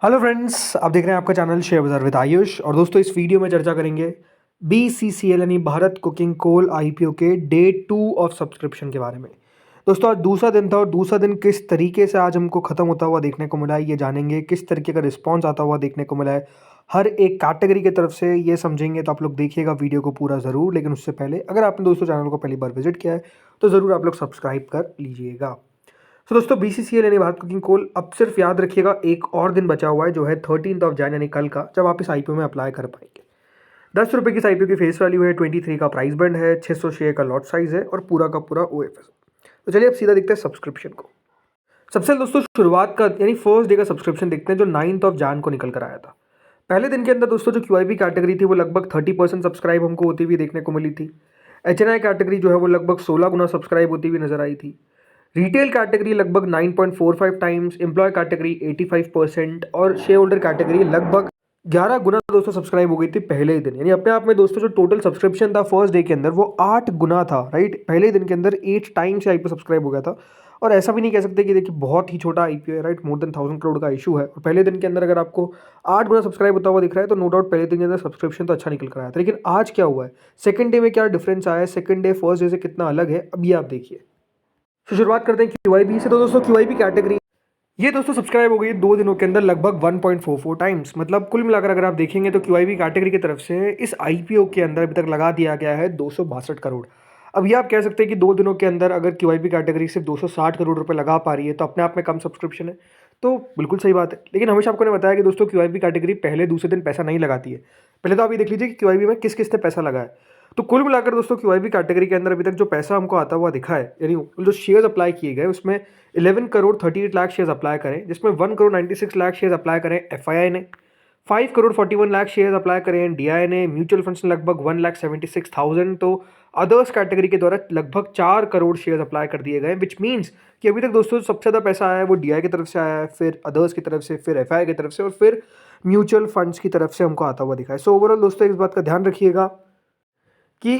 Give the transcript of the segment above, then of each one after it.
Hello friends, आप देख रहे हैं आपका चैनल शेयर बाजार विद आयुष। और दोस्तों, इस वीडियो में चर्चा करेंगे BCCL यानी भारत कुकिंग कोल IPO के डे 2 ऑफ सब्सक्रिप्शन के बारे में। दोस्तों, आज दूसरा दिन था और दूसरा दिन किस तरीके से आज हमको ख़त्म होता हुआ देखने को मिला है ये जानेंगे। किस तरीके का रिस्पॉन्स आता हुआ देखने को मिला है हर एक कैटेगरी की तरफ से ये समझेंगे। तो आप लोग देखिएगा वीडियो को पूरा ज़रूर। लेकिन उससे पहले अगर आपने दोस्तों चैनल को पहली बार विजिट किया है तो ज़रूर आप लोग सब्सक्राइब कर लीजिएगा। तो दोस्तों, BCCL यानी भारत कुकिंग कोल, अब सिर्फ याद रखिएगा एक और दिन बचा हुआ है जो है 13 जनवरी यानी कल का, जब आप इस IPO में अप्लाई कर पाएंगे। 10 रुपये की इस IPO की फेस वैल्यू है, 23 का प्राइस बैंड है, 600 शेयर का लॉट साइज है और पूरा का पूरा OFS। तो चलिए अब सीधा देखते हैं सब्सक्रिप्शन को। सबसे पहले दोस्तों शुरुआत का यानी फर्स्ट डे का सब्सक्रिप्शन देखते हैं जो 9 जनवरी को निकल कर आया था। पहले दिन के अंदर दोस्तों जो QIP कैटेगरी थी वो लगभग 30% सब्सक्राइब हमको होती हुई देखने को मिली थी। HNI कैटेगरी जो है वो लगभग 16 गुना सब्सक्राइब होती हुई नजर आई थी। रिटेल कैटेगरी लगभग 9.45 टाइम्स, एम्प्लॉय कैटेगरी 85% और शेयर होल्डर कैटेगरी लगभग 11 गुना दोस्तों सब्सक्राइब हो गई थी पहले ही दिन। यानी अपने आप में दोस्तों जो टोटल सब्सक्रिप्शन था फर्स्ट डे के अंदर वो 8 गुना था। राइट, पहले ही दिन के अंदर 8 टाइम्स IPO सब्सक्राइब हो गया था। और ऐसा भी नहीं कह सकते कि देखिए बहुत ही छोटा IPO है। राइट, मोर देन 1000 करोड़ का इशू है और पहले दिन के अंदर अगर आपको 8 गुना सब्सक्राइब होता हुआ दिख रहा है तो नो डाउट पहले दिन के अंदर सब्सक्रिप्शन तो अच्छा निकल कर आया था। लेकिन आज क्या हुआ है, सेकंड डे में क्या डिफरेंस आया है, सेकंड डे फर्स्ट डे से कितना अलग है, अब ये आप देखिए। तो शुरुआत करते हैं QIP से। तो दोस्तों QIP कैटेगरी ये दोस्तों सब्सक्राइब हो गई 2 दिनों के अंदर लगभग 1.44 टाइम्स। मतलब कुल मिलाकर अगर आप देखेंगे तो QIP कैटेगरी की तरफ से इस IPO के अंदर अभी तक लगा दिया गया है 262 करोड़। अब ये आप कह सकते हैं कि 2 दिनों के अंदर अगर QIP कैटेगरी सिर्फ 260 करोड़ रुपए लगा पा रही है तो अपने आप में कम सब्सक्रिप्शन है। तो बिल्कुल सही बात है। लेकिन हमेशा आपको ने बताया कि दोस्तों QIP कैटेगरी पहले दूसरे दिन पैसा नहीं लगाती है। पहले तो आप ये देख लीजिए कि QIP में किस किस ने पैसा लगाया। तो कुल मिलाकर दोस्तों QIP कैटेगरी के अंदर अभी तक जो पैसा हमको आता हुआ दिखा है, यानी जो शेयर्स अप्लाई किए गए उसमें 11 करोड़ 38 लाख शेयर्स अप्लाई करें, जिसमें 1 करोड़ 96 लाख शेयर्स अप्लाई करें FII ने, 5 करोड़ 41 लाख शेयर्स अप्लाई करें DI ने, म्यूचुअल फंड्स ने लगभग 1,76,000। तो अदर्स कैटेगरी के द्वारा लगभग 4 करोड़ शेयर्स अप्लाई कर दिए गए, विच मीन्स कि अभी तक दोस्तों सबसे ज़्यादा पैसा आया है वो DI की तरफ से आया है, फिर अदर्स की तरफ से, फिर FII की तरफ से और फिर म्यूचुअल फंड्स की तरफ से हमको आता हुआ दिखा है। सो ओवरऑल दोस्तों इस बात का ध्यान रखिएगा कि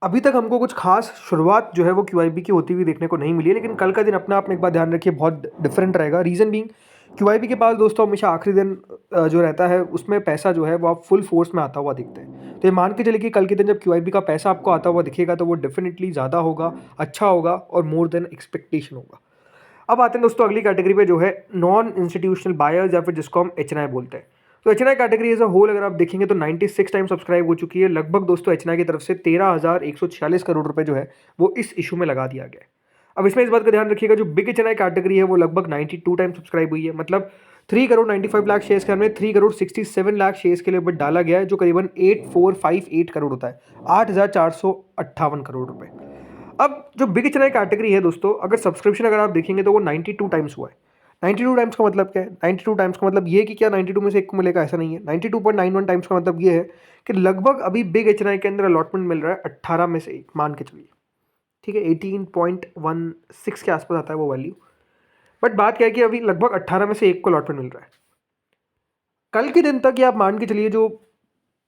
अभी तक हमको कुछ खास शुरुआत जो है वो QIP की होती हुई देखने को नहीं मिली है। लेकिन कल का दिन अपने आप में एक बात ध्यान रखिए बहुत डिफरेंट रहेगा। रीज़न बीइंग QIP के पास दोस्तों हमेशा आखिरी दिन जो रहता है उसमें पैसा जो है वो आप फुल फोर्स में आता हुआ दिखते हैं। तो ये मान के चलिए कि कल के दिन जब QIP का पैसा आपको आता हुआ दिखेगा तो वो डेफिनेटली ज़्यादा होगा, अच्छा होगा और मोर देन एक्सपेक्टेशन होगा। अब आते हैं दोस्तों अगली कैटेगरी पे जो है नॉन इंस्टीट्यूशनल बायर्स या फिर जिसको हम HNI बोलते हैं। तो HNI category as a whole अगर आप देखेंगे तो 96 टाइम सब्सक्राइब हो चुकी है। लगभग दोस्तों HNI की तरफ से 13,146 करोड़ रुपए जो है वो इस इशू में लगा दिया गया है। अब इसमें इस बात का ध्यान रखिएगा जो बिग HNI कैटेगरी है वो लगभग 92 टाइम सब्सक्राइब हुई है। मतलब 3 करोड़ 95 लाख शेयर्स के हमने 3 करोड़ 67 लाख शेयर्स के लिए बट डाला गया है, जो करीबन 8458 करोड़ होता है, 8,458 करोड़ रुपए। अब जो बिग HNI कैटेगरी है दोस्तों, अगर सब्सक्रिप्शन अगर आप देखेंगे तो वो 92 टाइम्स हुआ है। 92 टाइम्स का मतलब क्या है? 92 टाइम्स का मतलब ये है कि क्या 92 में से एक को मिलेगा, ऐसा नहीं है। 92.91 टाइम्स का मतलब ये है कि लगभग अभी बिग HNI के अंदर अलॉटमेंट मिल रहा है 18 में से एक, मान के चलिए। ठीक है, 18.16 के आसपास आता है वो वैल्यू। बट बात क्या है कि अभी लगभग 18 में से एक को अलॉटमेंट मिल रहा है। कल के दिन तक ये आप मान के चलिए जो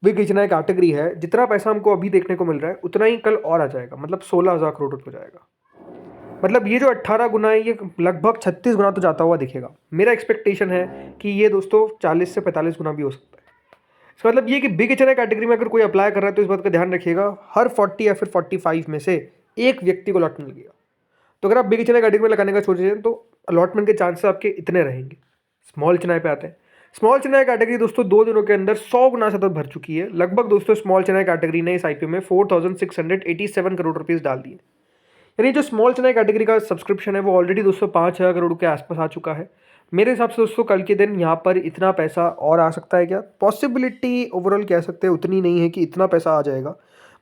बिग HNI कैटेगरी है, जितना पैसा हमको अभी देखने को मिल रहा है उतना ही कल और आ जाएगा। मतलब 16,000 करोड़ रुपये हो जाएगा। मतलब ये जो 18 गुना है ये लगभग 36 गुना तो जाता हुआ दिखेगा। मेरा एक्सपेक्टेशन है कि ये दोस्तों 40 से 45 गुना भी हो सकता है। इसका मतलब ये कि बिग HNI कैटेगरी में अगर कोई अप्लाई कर रहा है तो इस बात का ध्यान रखिएगा हर 40 या फिर 45 में से एक व्यक्ति को अलॉटमेंट मिलेगा। तो अगर आप बिग HNI कैटेगरी में लगाने का सोच रहे हैं तो अलॉटमेंट के चांसेस आपके इतने रहेंगे। स्मॉल HNI पे आते हैं। स्मॉल HNI कैटेगरी दोस्तों 2 दिनों के अंदर 100 गुना से भर चुकी है। लगभग दोस्तों स्मॉल HNI कैटेगरी ने इस IPO में 4,687 करोड़ रुपीज़ डाल दिए। यानी जो स्मॉल HNI कैटेगरी का सब्सक्रिप्शन है वो ऑलरेडी दोस्तों 5,000 करोड़ के आसपास आ चुका है। मेरे हिसाब से दोस्तों कल के दिन यहाँ पर इतना पैसा और आ सकता है क्या? पॉसिबिलिटी ओवरऑल कह सकते हैं उतनी नहीं है कि इतना पैसा आ जाएगा,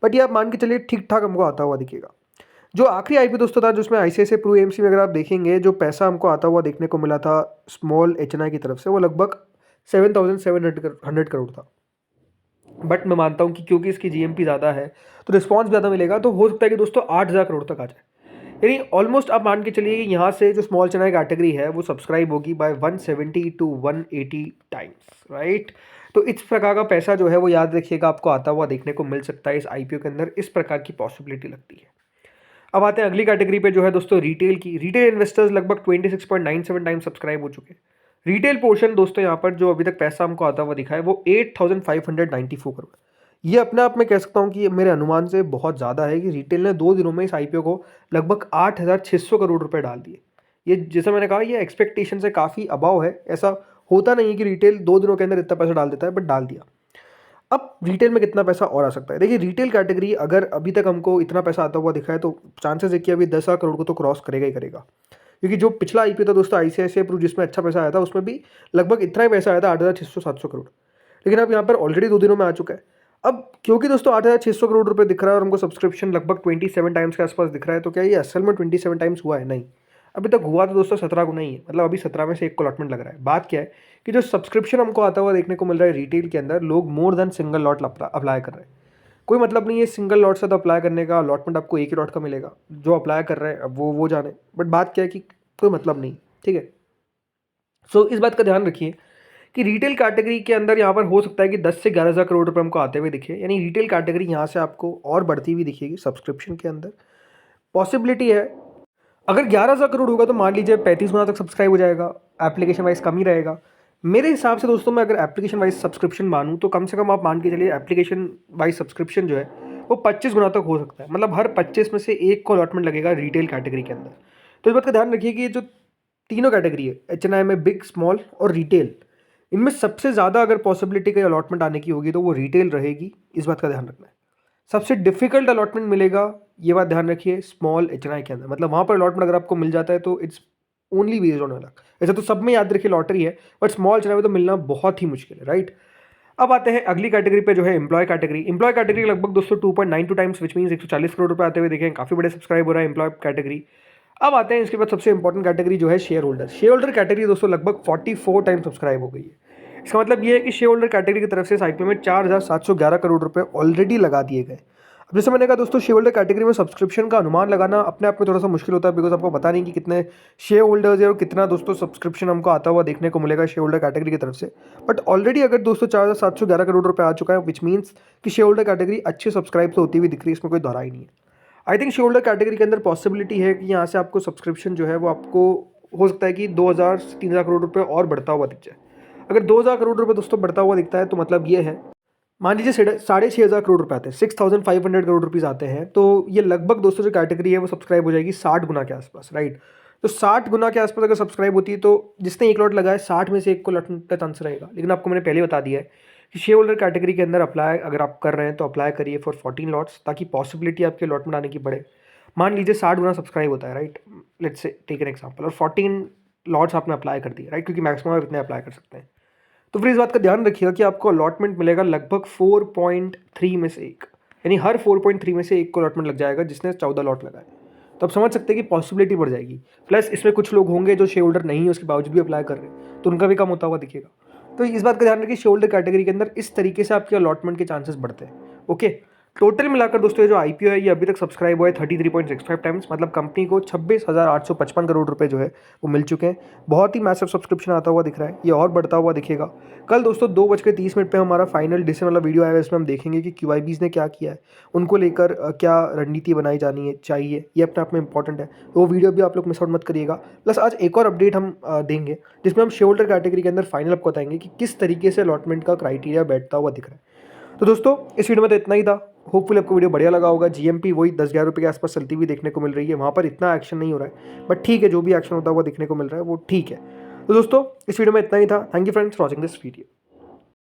बट ये आप मान के चलिए ठीक ठाक हमको आता हुआ दिखेगा। जो आखिरी IPO दोस्तों था जिसमें ICICI प्रू AMC में अगर आप देखेंगे जो पैसा हमको आता हुआ देखने को मिला था स्मॉल HNI की तरफ से वो लगभग 7,700 करोड़ था। बट मैं मानता हूँ कि क्योंकि इसकी GMP ज़्यादा है तो रिस्पॉन्स ज़्यादा मिलेगा, तो हो सकता है कि दोस्तों 8,000 करोड़ तक आ जाए। यानी ऑलमोस्ट आप मान के चलिए कि यहाँ से जो स्मॉल HNI कैटेगरी है वो सब्सक्राइब होगी बाय 170 टू 180 टाइम्स। राइट, तो इस प्रकार का पैसा जो है वो याद रखिएगा आपको आता हुआ देखने को मिल सकता है इस IPO के अंदर। इस प्रकार की पॉसिबिलिटी लगती है। अब आते हैं अगली कैटेगरी पे जो है दोस्तों रिटेल की। रिटेल इन्वेस्टर्स लगभग 26.97 टाइम सब्सक्राइब हो चुके हैं। रिटेल पोर्शन दोस्तों यहाँ पर जो अभी तक पैसा हमको आता हुआ दिखा है वो 8,594 करोड़। ये अपने आप में कह सकता हूँ कि मेरे अनुमान से बहुत ज़्यादा है कि रिटेल ने 2 दिनों में इस आईपीओ को लगभग 8,600 करोड़ रुपए डाल दिए। ये जैसा मैंने कहा ये एक्सपेक्टेशन से काफ़ी अबव है। ऐसा होता नहीं है कि रिटेल 2 दिनों के अंदर इतना पैसा डाल देता है, बट डाल दिया। अब रिटेल में कितना पैसा और आ सकता है? देखिए रिटेल कैटेगरी अगर अभी तक हमको इतना पैसा आता हुआ दिखा है तो चांसेस है कि अभी 10,000 करोड़ को तो क्रॉस करेगा ही करेगा। क्योंकि जो पिछला आईपीओ था दोस्तों आईसीआईसीआई प्रू जिसमें अच्छा पैसा आया था उसमें भी लगभग इतना ही पैसा आया था 8,600-700 करोड़। लेकिन अब यहाँ पर ऑलरेडी 2 दिनों में आ चुका है। अब क्योंकि दोस्तों 8,600 करोड़ रुपए दिख रहा है और हमको सब्सक्रिप्शन लगभग 27 टाइम्स के आसपास दिख रहा है, तो क्या ये असल में 27 टाइम्स हुआ है? नहीं, अभी तक हुआ तो दोस्तों 17 गुना ही है। मतलब अभी 17 में से एक को अलॉटमेंट लग रहा है। बात क्या है कि जो सब्सक्रिप्शन हमको आता हुआ देखने को मिल रहा है रिटेल के अंदर, लोग more than single lot apply कर रहे हैं। कोई मतलब नहीं है सिंगल लॉट से तो अप्लाई करने का, अलॉटमेंट आपको एक ही लॉट का मिलेगा। जो अप्लाई कर रहे हैं अब वो जाने, बट बात क्या है कि कोई मतलब नहीं, ठीक है। सो इस बात का ध्यान रखिए कि रिटेल कैटेगरी के अंदर यहाँ पर हो सकता है कि 10 से 11,000 करोड़ रुपए हमको आते हुए दिखे, यानी रिटेल कैटेगरी यहाँ से आपको और बढ़ती हुई दिखेगी सब्सक्रिप्शन के अंदर। पॉसिबिलिटी है अगर 11,000 करोड़ होगा तो मान लीजिए 35 गुना तक सब्सक्राइब हो जाएगा, एप्लीकेशन वाइज कम ही रहेगा। मेरे हिसाब से दोस्तों मैं अगर एप्लीकेशन वाइज सब्सक्रिप्शन मानूँ तो कम से कम आप मान के चलिए एप्लीकेशन वाइज सब्सक्रिप्शन जो है वो 25 गुना तक हो सकता है। मतलब हर 25 में से एक को अलॉटमेंट लगेगा रिटेल कैटेगरी के अंदर। तो इस बात का ध्यान रखिए कि ये जो तीनों कैटेगरी है एच.एन.आई में बिग, स्मॉल और रिटेल, इनमें सबसे ज़्यादा अगर पॉसिबिलिटी का अलॉटमेंट आने की होगी तो वो रिटेल रहेगी। इस बात का ध्यान रखना है। सबसे डिफिकल्ट अलॉटमेंट मिलेगा, ये बात ध्यान रखिए, स्मॉल एच.एन.आई के अंदर। मतलब वहाँ पर अलॉटमेंट अगर आपको मिल जाता है तो it's only based on luck. ऐसा तो सब में याद रखिए लॉटरी है, बट स्मॉल एच.एन.आई में तो मिलना बहुत ही मुश्किल है, राइट। अब आते हैं अगली कैटेगरी पे जो है एम्प्लॉय कैटेगरी। एम्प्लॉय कैटेगरी लगभग दोस्तों 2.92 टाइम्स विच मीन्स 140 करोड़ रुपए आते हुए देखें, काफ़ी बड़े सब्सक्राइब हो रहा है एम्प्लॉय कैटेगरी। अब आते हैं इसके बाद सबसे इंपॉर्टेंट कैटेगरी जो है share holder. Share holder category दोस्तों लगभग 44 टाइम्स सब्सक्राइब हो गई है। इसका मतलब ये है कि शेयर होल्डर कैटेगरी की तरफ से इस आईपीओ में 4,711 करोड़ रुपए ऑलरेडी लगा दिए गए। अब जैसे मैंने कहा दोस्तों शेयर होल्डर कैटेगरी में सब्सक्रिप्शन का अनुमान लगाना अपने आप में थोड़ा सा मुश्किल होता है, बिकॉज आपको पता नहीं कि कितने शेयर होल्डर्स है और कितना दोस्तों सब्सक्रिप्शन हमको आता हुआ देखने को मिलेगा शेयर होल्डर कैटेगरी की तरफ से। बट ऑलरेडी अगर दोस्तों 4,711 करोड़ रुपए आ चुका है विच मीन्स कि शेयर होल्डर कैटेगरी अच्छे सब्सक्राइब तो होती हुई दिख रही है, इसमें कोई दोहराई नहीं है। I think share holder category के अंदर पॉसिबिलिटी है कि यहाँ से आपको सब्सक्रिप्शन जो है वो आपको हो सकता है कि 2,000 से 3,000 करोड़ रुपए और बढ़ता हुआ दिख जाए। अगर 2,000 करोड़ रुपए दोस्तों बढ़ता हुआ दिखता है तो मतलब ये है, मान लीजिए 6,500 करोड़ रुपए आते हैं, 6,500 करोड़ रुपीज़ आते हैं, तो ये लगभग दोस्तों जो कैटेगरी है वो सब्सक्राइब हो जाएगी 60 गुना के आसपास, राइट। तो 60 गुना के आसपास अगर सब्सक्राइब होती है तो जिसने एक लॉट लगाया 60 में से एक को लौटने का चांस रहेगा। लेकिन आपको मैंने पहले बता दिया है कि शेयर होल्डर कैटेगरी के अंदर अप्लाई अगर आप कर रहे हैं तो अप्लाई करिए फॉर 14 लॉट्स, ताकि पॉसिबिलिटी आपके अलॉटमेंट आने की बढ़े। मान लीजिए 60 गुना सब्सक्राइब होता है, right, let's say take an example, और 14 लॉट्स आपने अप्लाई कर दिए, राइट, क्योंकि मैक्सिमम आप इतने अप्लाई कर सकते हैं। तो फिर इस बात का ध्यान रखिएगा कि आपको अलॉटमेंट मिलेगा लगभग 4.3 में से एक, यानी हर 4.3 में से एक को अलॉटमेंट लग जाएगा जिसने 14 लॉट लगाए। तो आप समझ सकते हैं कि पॉसिबिलिटी बढ़ जाएगी। प्लस इसमें कुछ लोग होंगे जो शेयर होल्डर नहीं है उसके बावजूद भी अप्लाई कर रहे हैं, तो उनका भी कम होता हुआ दिखेगा। तो इस बात का ध्यान रखिए शेयर होल्डर कैटेगरी के अंदर इस तरीके से आपके अलॉटमेंट के चांसेस बढ़ते हैं। ओके, टोटल मिलाकर दोस्तों ये जो आईपीओ है ये अभी तक सब्सक्राइब हुआ है 33.65 टाइम्स। मतलब कंपनी को 26,855 करोड़ रुपए जो है वो मिल चुके हैं। बहुत ही मैसिव सब्सक्रिप्शन आता हुआ दिख रहा है, ये और बढ़ता हुआ दिखेगा। कल दोस्तों 2:30 पे हमारा फाइनल डिसीजन वाला वीडियो आएगा, इसमें हम देखेंगे कि क्यूआईबीज ने क्या किया है, उनको लेकर क्या रणनीति बनाई जानी है चाहिए, ये अपने आप में इंपॉर्टेंट है। तो वो वीडियो भी आप लोग मिस आउट मत करिएगा। प्लस आज एक और अपडेट हम देंगे जिसमें हम शेयर होल्डर कैटेगरी के अंदर फाइनल आपको बताएंगे कि किस तरीके से अलॉटमेंट का क्राइटेरिया बैठता हुआ दिख रहा है। तो दोस्तों इस वीडियो में तो इतना ही था। होपफुली आपको वीडियो बढ़िया लगा होगा। जीएमपी वही 10-11 रुपये के आसपास चलती हुई देखने को मिल रही है, वहाँ पर इतना एक्शन नहीं हो रहा है, बट ठीक है, जो भी एक्शन होता हुआ देखने को मिल रहा है वो ठीक है। तो दोस्तों इस वीडियो में इतना ही था। Thank you friends for watching this video.